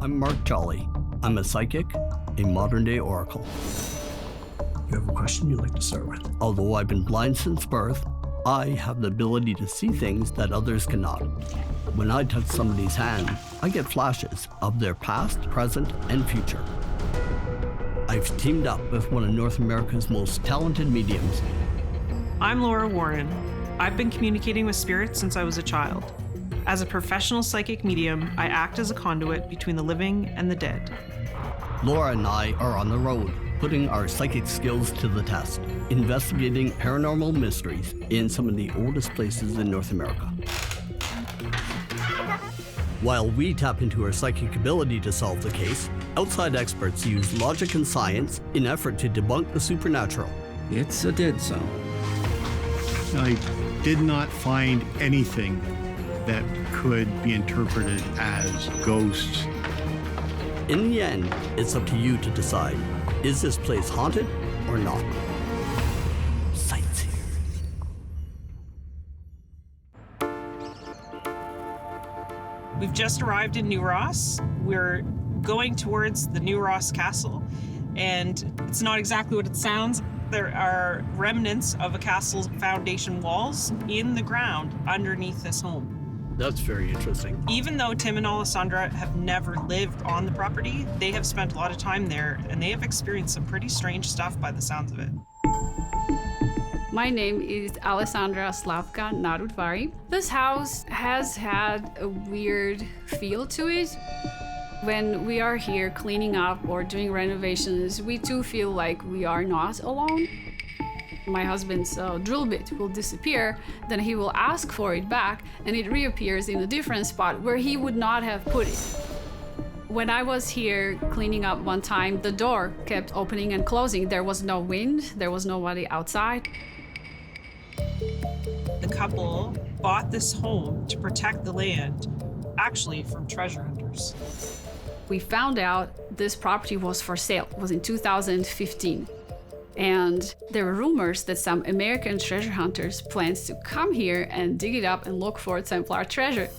I'm Mark Jolly. I'm a psychic, a modern-day oracle. You have a question you'd like to start with? Although I've been blind since birth, I have the ability to see things that others cannot. When I touch somebody's hand, I get flashes of their past, present, and future. I've teamed up with one of North America's most talented mediums. I'm Laura Warren. I've been communicating with spirits since I was a child. As a professional psychic medium, I act as a conduit between the living and the dead. Laura and I are on the road, putting our psychic skills to the test, investigating paranormal mysteries in some of the oldest places in North America. While we tap into our psychic ability to solve the case, outside experts use logic and science in effort to debunk the supernatural. It's a dead zone. I did not find anything that could be interpreted as ghosts. In the end, it's up to you to decide, is this place haunted or not? Sightseers. We've just arrived in New Ross. We're going towards the New Ross Castle, and it's not exactly what it sounds. There are remnants of a castle's foundation walls in the ground underneath this home. That's very interesting. Even though Tim and Alessandra have never lived on the property, they have spent a lot of time there, and they have experienced some pretty strange stuff by the sounds of it. My name is Alessandra Slavka Narudvari. This house has had a weird feel to it. When we are here cleaning up or doing renovations, we too feel like we are not alone. My husband's drill bit will disappear, then he will ask for it back, and it reappears in a different spot where he would not have put it. When I was here cleaning up one time, the door kept opening and closing. There was no wind, there was nobody outside. The couple bought this home to protect the land, actually from treasure hunters. We found out this property was for sale. It was in 2015. And there were rumors that some American treasure hunters planned to come here and dig it up and look for Templar treasure.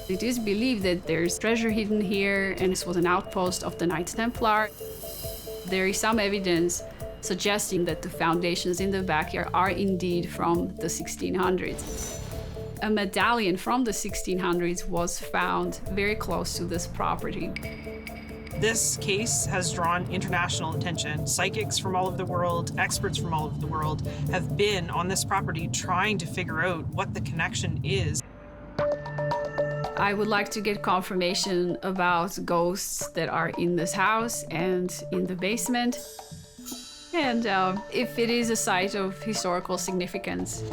It is believed that there's treasure hidden here, and this was an outpost of the Knights Templar. There is some evidence suggesting that the foundations in the backyard are indeed from the 1600s. A medallion from the 1600s was found very close to this property. This case has drawn international attention. Psychics from all over the world, experts from all over the world have been on this property trying to figure out what the connection is. I would like to get confirmation about ghosts that are in this house and in the basement, and if it is a site of historical significance.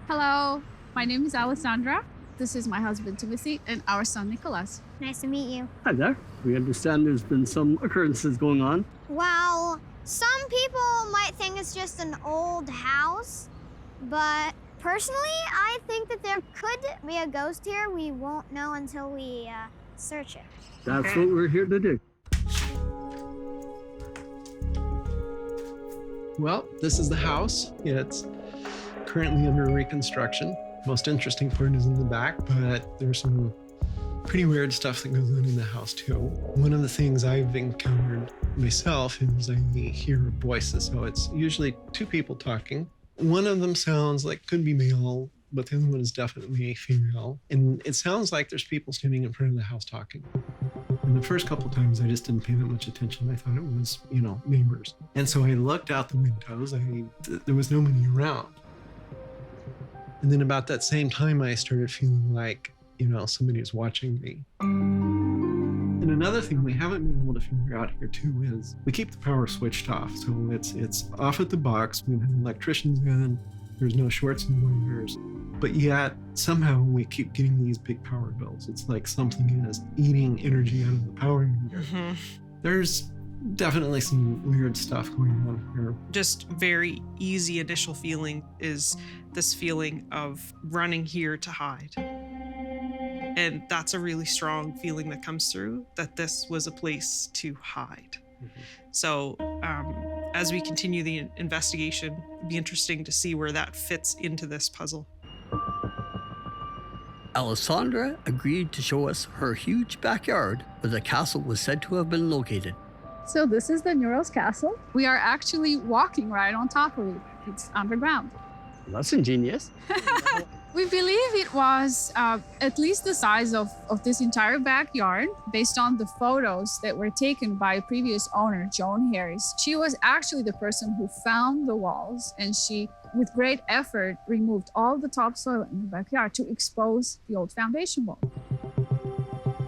Hello, my name is Alessandra. This is my husband, Timothy, and our son, Nicholas. Nice to meet you. Hi there. We understand there's been some occurrences going on. Well, some people might think it's just an old house, but personally, I think that there could be a ghost here. We won't know until we search it. That's what we're here to do. Well, this is the house. It's currently under reconstruction. Most interesting part is in the back, but there's some pretty weird stuff that goes on in the house too. One of the things I've encountered myself is I hear voices. So it's usually two people talking. One of them sounds like could be male, but the other one is definitely female. And it sounds like there's people standing in front of the house talking. And the first couple times I just didn't pay that much attention. I thought it was, neighbors. And so I looked out the windows. There was nobody around. And then about that same time, I started feeling like, somebody was watching me. And another thing we haven't been able to figure out here too is we keep the power switched off. So it's off at the box. We have electricians in. There's no shorts and wires. But yet somehow we keep getting these big power bills. It's like something is eating energy out of the power meter. Mm-hmm. There's definitely some weird stuff going on here. Just very easy initial feeling is this feeling of running here to hide. And that's a really strong feeling that comes through, that this was a place to hide. Mm-hmm. So as we continue the investigation, it'd be interesting to see where that fits into this puzzle. Alessandra agreed to show us her huge backyard where the castle was said to have been located. So this is the Neuros Castle. We are actually walking right on top of it. It's underground. That's ingenious. We believe it was at least the size of this entire backyard based on the photos that were taken by a previous owner, Joan Harris. She was actually the person who found the walls, and she, with great effort, removed all the topsoil in the backyard to expose the old foundation wall.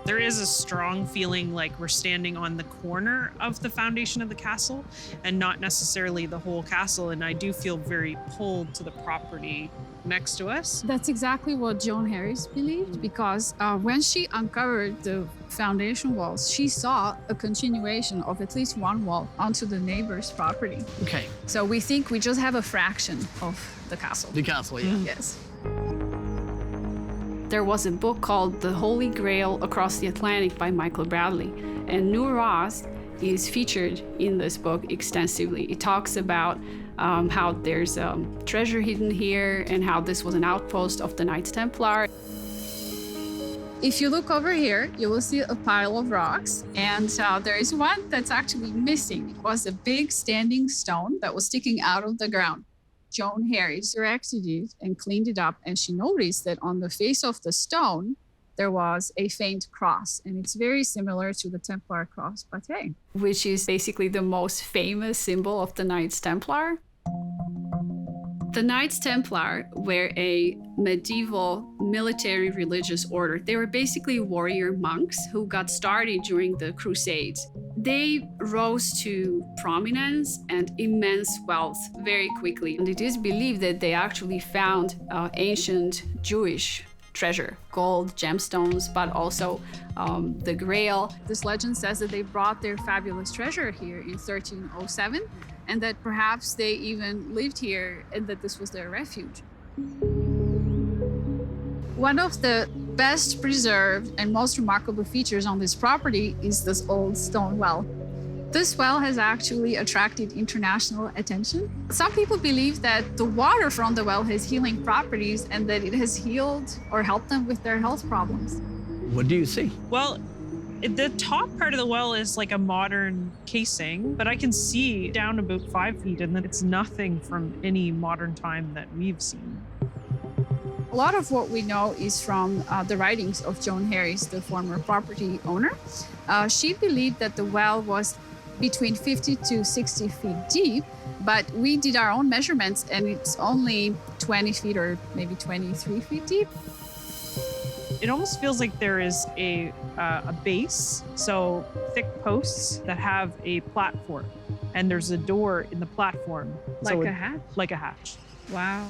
There is a strong feeling like we're standing on the corner of the foundation of the castle and not necessarily the whole castle. And I do feel very pulled to the property next to us. That's exactly what Joan Harris believed, because when she uncovered the foundation walls, she saw a continuation of at least one wall onto the neighbor's property. Okay. So we think we just have a fraction of the castle. The castle, yeah. Yes. There was a book called The Holy Grail Across the Atlantic by Michael Bradley, and New Ross is featured in this book extensively. It talks about how there's treasure hidden here and how this was an outpost of the Knights Templar. If you look over here, you will see a pile of rocks, and there is one that's actually missing. It was a big standing stone that was sticking out of the ground. Joan Harris erected it and cleaned it up, and she noticed that on the face of the stone, there was a faint cross, and it's very similar to the Templar cross patée, which is basically the most famous symbol of the Knights Templar. The Knights Templar were a medieval military religious order. They were basically warrior monks who got started during the Crusades. They rose to prominence and immense wealth very quickly. And it is believed that they actually found ancient Jewish treasure, gold, gemstones, but also the Grail. This legend says that they brought their fabulous treasure here in 1307, and that perhaps they even lived here and that this was their refuge. One of the best preserved and most remarkable features on this property is this old stone well. This well has actually attracted international attention. Some people believe that the water from the well has healing properties and that it has healed or helped them with their health problems. What do you see? Well, the top part of the well is like a modern casing, but I can see down about 5 feet, and that it's nothing from any modern time that we've seen. A lot of what we know is from the writings of Joan Harris, the former property owner. She believed that the well was between 50 to 60 feet deep, but we did our own measurements and it's only 20 feet or maybe 23 feet deep. It almost feels like there is a base, so thick posts that have a platform, and there's a door in the platform. Like a hatch? Like a hatch. Wow.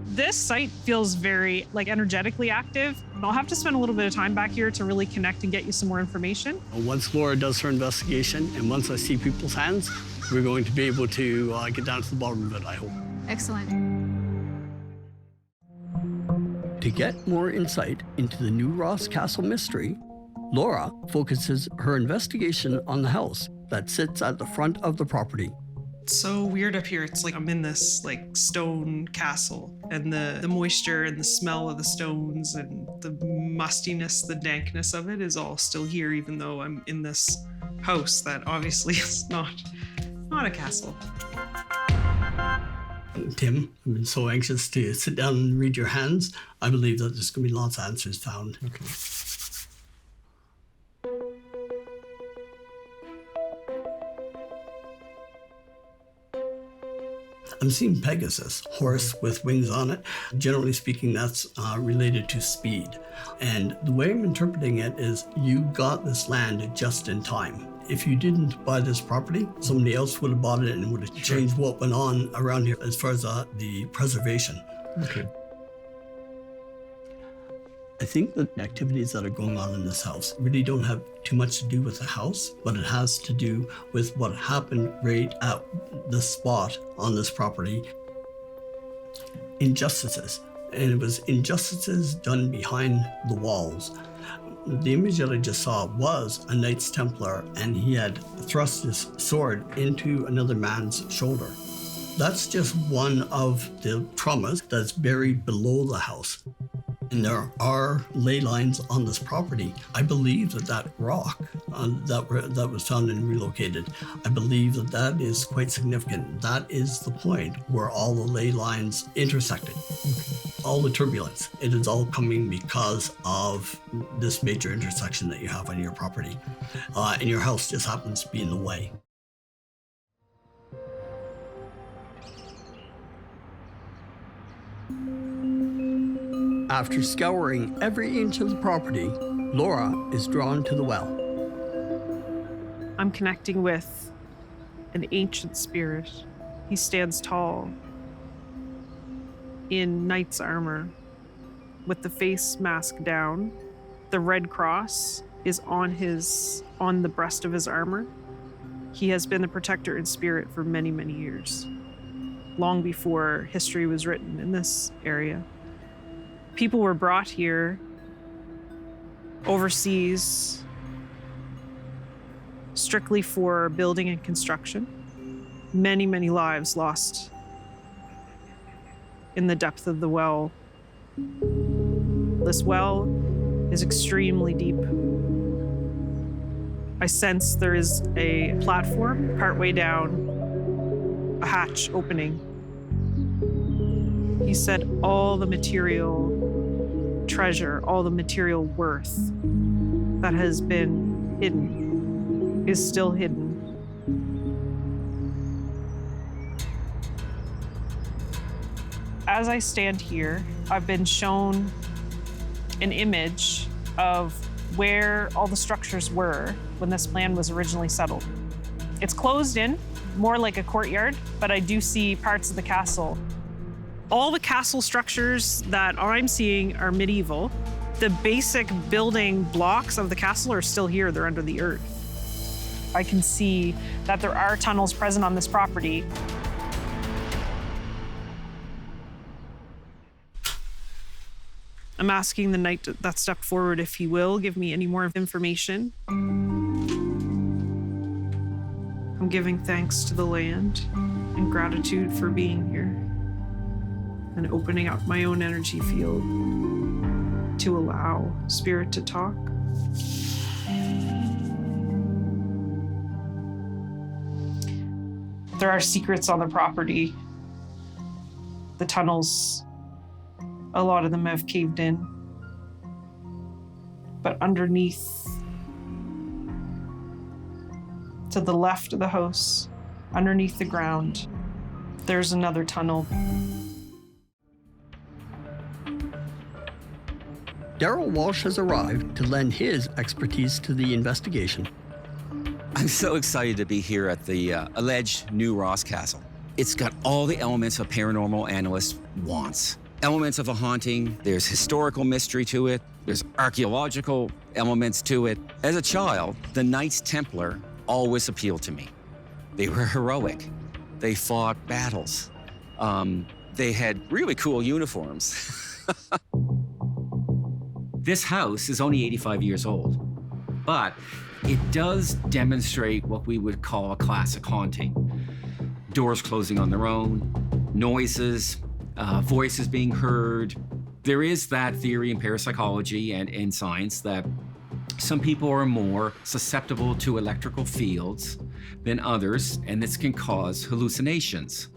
This site feels very energetically active. I'll have to spend a little bit of time back here to really connect and get you some more information. Once Laura does her investigation and once I see people's hands, we're going to be able to get down to the bottom of it, I hope. Excellent. To get more insight into the New Ross Castle mystery, Laura focuses her investigation on the house that sits at the front of the property. It's so weird up here. It's like I'm in this stone castle, and the moisture and the smell of the stones and the mustiness, the dankness of it is all still here, even though I'm in this house that obviously is not a castle. Tim, I've been so anxious to sit down and read your hands. I believe that there's going to be lots of answers found. Okay. I'm seeing Pegasus, horse with wings on it. Generally speaking, that's related to speed. And the way I'm interpreting it is you got this land just in time. If you didn't buy this property, somebody else would have bought it and would have changed what went on around here as far as the preservation. Okay. I think the activities that are going on in this house really don't have too much to do with the house, but it has to do with what happened right at the spot on this property. Injustices. And it was injustices done behind the walls. The image that I just saw was a Knights Templar, and he had thrust his sword into another man's shoulder. That's just one of the traumas that's buried below the house. And there are ley lines on this property. I believe that rock that was found and relocated, I believe that is quite significant. That is the point where all the ley lines intersected. All the turbulence, it is all coming because of this major intersection that you have on your property. And your house just happens to be in the way. After scouring every inch of the property, Laura is drawn to the well. I'm connecting with an ancient spirit. He stands tall in knight's armor with the face mask down. The red cross is on the breast of his armor. He has been the protector in spirit for many, many years, long before history was written in this area. People were brought here overseas strictly for building and construction. Many, many lives lost in the depth of the well. This well is extremely deep. I sense there is a platform partway down, a hatch opening. He said all the material treasure, all the material worth that has been hidden is still hidden. As I stand here, I've been shown an image of where all the structures were when this plan was originally settled. It's closed in, more like a courtyard, but I do see parts of the castle. All the castle structures that I'm seeing are medieval. The basic building blocks of the castle are still here, they're under the earth. I can see that there are tunnels present on this property. I'm asking the knight that stepped forward if he will give me any more information. I'm giving thanks to the land and gratitude for being here and opening up my own energy field to allow spirit to talk. There are secrets on the property. The tunnels, a lot of them have caved in. But underneath, to the left of the house, underneath the ground, there's another tunnel. Daryl Walsh has arrived to lend his expertise to the investigation. I'm so excited to be here at the alleged New Ross Castle. It's got all the elements a paranormal analyst wants. Elements of a haunting, there's historical mystery to it, there's archaeological elements to it. As a child, the Knights Templar always appealed to me. They were heroic. They fought battles. They had really cool uniforms. This house is only 85 years old, but it does demonstrate what we would call a classic haunting. Doors closing on their own, noises, voices being heard. There is that theory in parapsychology and in science that some people are more susceptible to electrical fields than others, and this can cause hallucinations.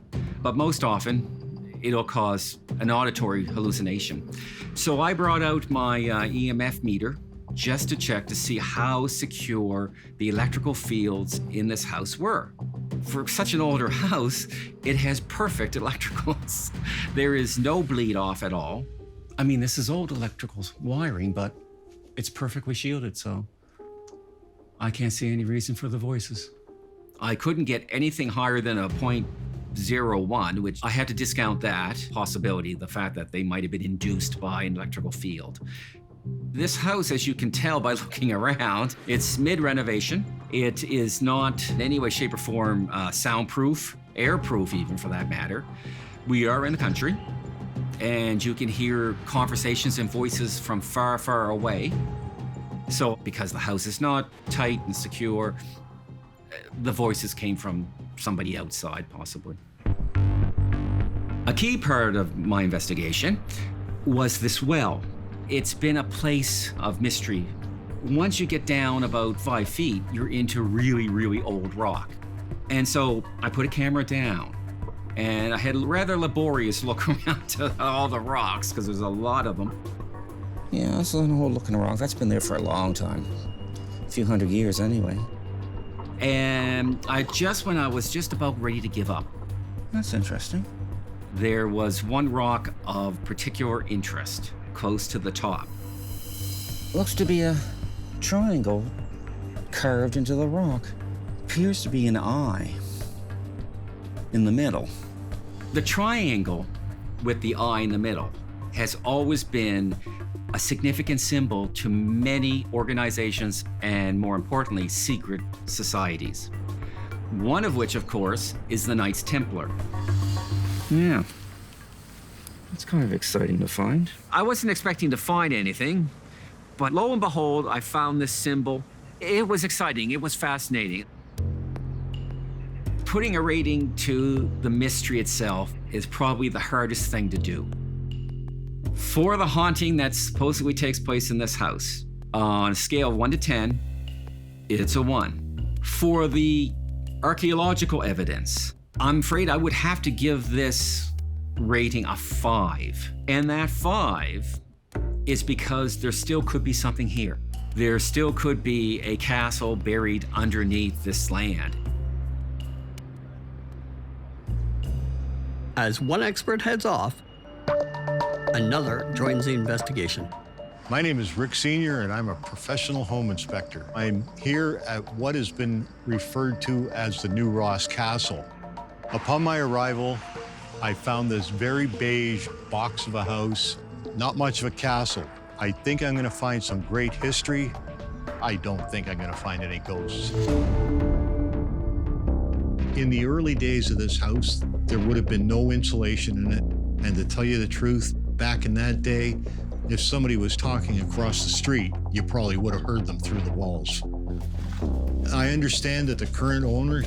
But most often, it'll cause an auditory hallucination. So I brought out my EMF meter just to check to see how secure the electrical fields in this house were. For such an older house, it has perfect electricals. There is no bleed off at all. I mean, this is old electrical wiring, but it's perfectly shielded, so I can't see any reason for the voices. I couldn't get anything higher than a 0.01, which I had to discount that possibility, the fact that they might have been induced by an electrical field. This house, as you can tell by looking around, it's mid-renovation. It is not in any way, shape, or form soundproof, airproof even for that matter. We are in the country, and you can hear conversations and voices from far, far away. So because the house is not tight and secure, the voices came from somebody outside, possibly. A key part of my investigation was this well. it's been a place of mystery. Once you get down about 5 feet, you're into really, really old rock. And so I put a camera down and I had a rather laborious look around to all the rocks because there's a lot of them. Yeah, that's an old looking rock. That's been there for a long time. A few hundred years anyway. And when I was just about ready to give up, That's interesting. there was one rock of particular interest close to the top. Looks to be a triangle carved into the rock. Appears to be an eye in the middle. The triangle with the eye in the middle has always been a significant symbol to many organizations and, more importantly, secret societies. One of which, of course, is the Knights Templar. Yeah. That's kind of exciting to find. I wasn't expecting to find anything, but lo and behold, I found this symbol. It was exciting, it was fascinating. Putting a rating to the mystery itself is probably the hardest thing to do. For the haunting that supposedly takes place in this house, on a scale of 1 to 10, it's a 1. For the archaeological evidence, I'm afraid I would have to give this rating a 5. And that 5 is because there still could be something here. There still could be a castle buried underneath this land. As one expert heads off, another joins the investigation. My name is Rick Sr., and I'm a professional home inspector. I'm here at what has been referred to as the New Ross Castle. Upon my arrival, I found this very beige box of a house, not much of a castle. I think I'm gonna find some great history. I don't think I'm gonna find any ghosts. In the early days of this house, there would have been no insulation in it. And to tell you the truth, back in that day, if somebody was talking across the street, you probably would have heard them through the walls. I understand that the current owner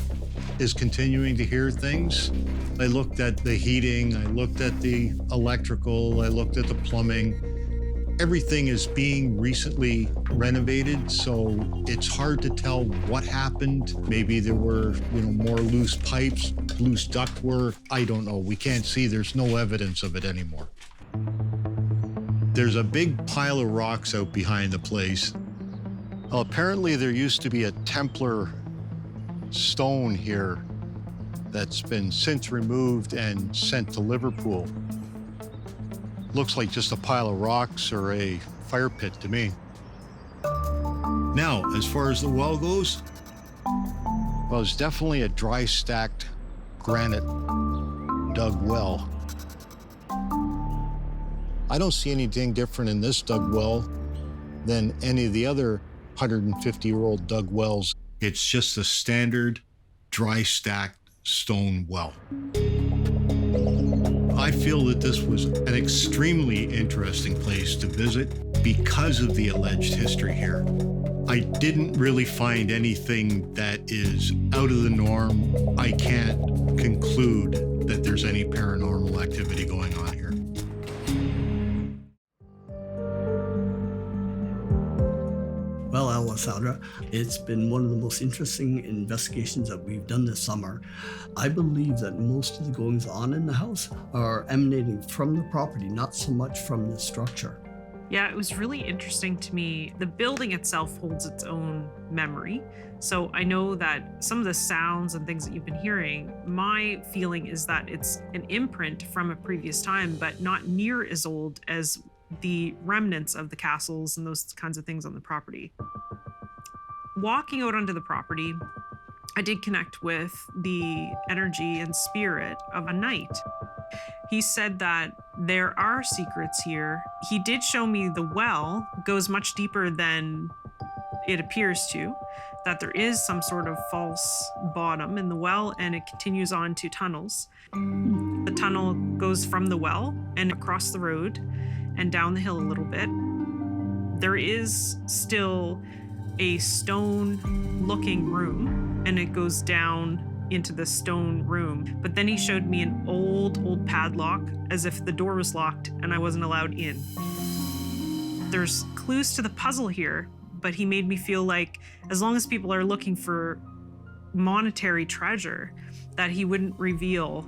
is continuing to hear things. I looked at the heating, I looked at the electrical, I looked at the plumbing. Everything is being recently renovated, so it's hard to tell what happened. Maybe there were, more loose pipes, loose ductwork. I don't know. We can't see. There's no evidence of it anymore. There's a big pile of rocks out behind the place. Well, apparently there used to be a Templar stone here that's been since removed and sent to Liverpool. Looks like just a pile of rocks or a fire pit to me. Now, as far as the well goes, well, it's definitely a dry stacked granite dug well. I don't see anything different in this dug well than any of the other 150-year-old dug wells. It's just a standard dry stacked stone well. I feel that this was an extremely interesting place to visit because of the alleged history here. I didn't really find anything that is out of the norm. I can't conclude that there's any paranormal activity going on here. Well, Alessandra, it's been one of the most interesting investigations that we've done this summer. I believe that most of the goings on in the house are emanating from the property, not so much from the structure. Yeah, it was really interesting to me. The building itself holds its own memory. So I know that some of the sounds and things that you've been hearing, my feeling is that it's an imprint from a previous time, but not near as old as the remnants of the castles and those kinds of things on the property. Walking out onto the property, I did connect with the energy and spirit of a knight. He said that there are secrets here. He did show me the well goes much deeper than it appears to, that there is some sort of false bottom in the well and it continues on to tunnels. The tunnel goes from the well and across the road and down the hill a little bit. There is still a stone looking room and it goes down into the stone room. But then he showed me an old padlock as if the door was locked and I wasn't allowed in. There's clues to the puzzle here, but he made me feel like as long as people are looking for monetary treasure, that he wouldn't reveal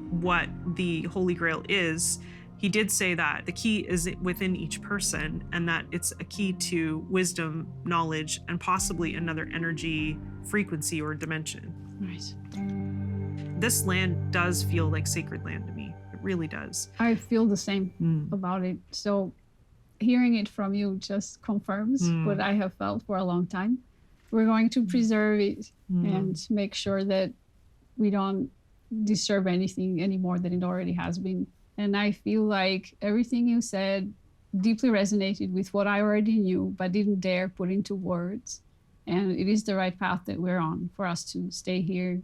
what the Holy Grail is. He did say that the key is within each person and that it's a key to wisdom, knowledge, and possibly another energy frequency or dimension. Right. This land does feel like sacred land to me. It really does. I feel the same about it. So hearing it from you just confirms what I have felt for a long time. We're going to preserve it and make sure that we don't disturb anything any more than it already has been. And I feel like everything you said deeply resonated with what I already knew, but didn't dare put into words. And it is the right path that we're on for us to stay here,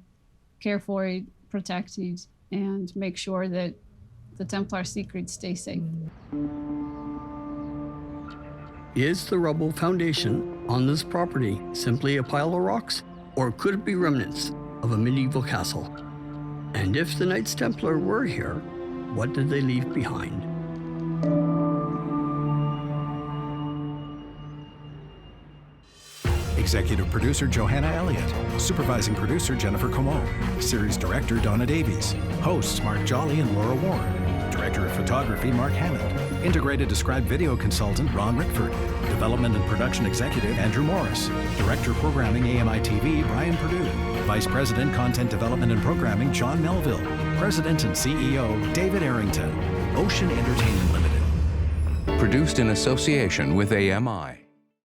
care for it, protect it, and make sure that the Templar secrets stay safe. Is the rubble foundation on this property simply a pile of rocks, or could it be remnants of a medieval castle? And if the Knights Templar were here, what did they leave behind? Executive producer Johanna Elliott. Supervising producer Jennifer Como. Series director Donna Davies. Hosts Mark Jolly and Laura Warren. Director of photography Mark Hammond. Integrated described video consultant Ron Rickford. Development and production executive Andrew Morris. Director programming AMI TV Brian Perdue. Vice President Content Development and Programming John Melville. President and CEO David Arrington. Ocean Entertainment Limited. Produced in association with AMI.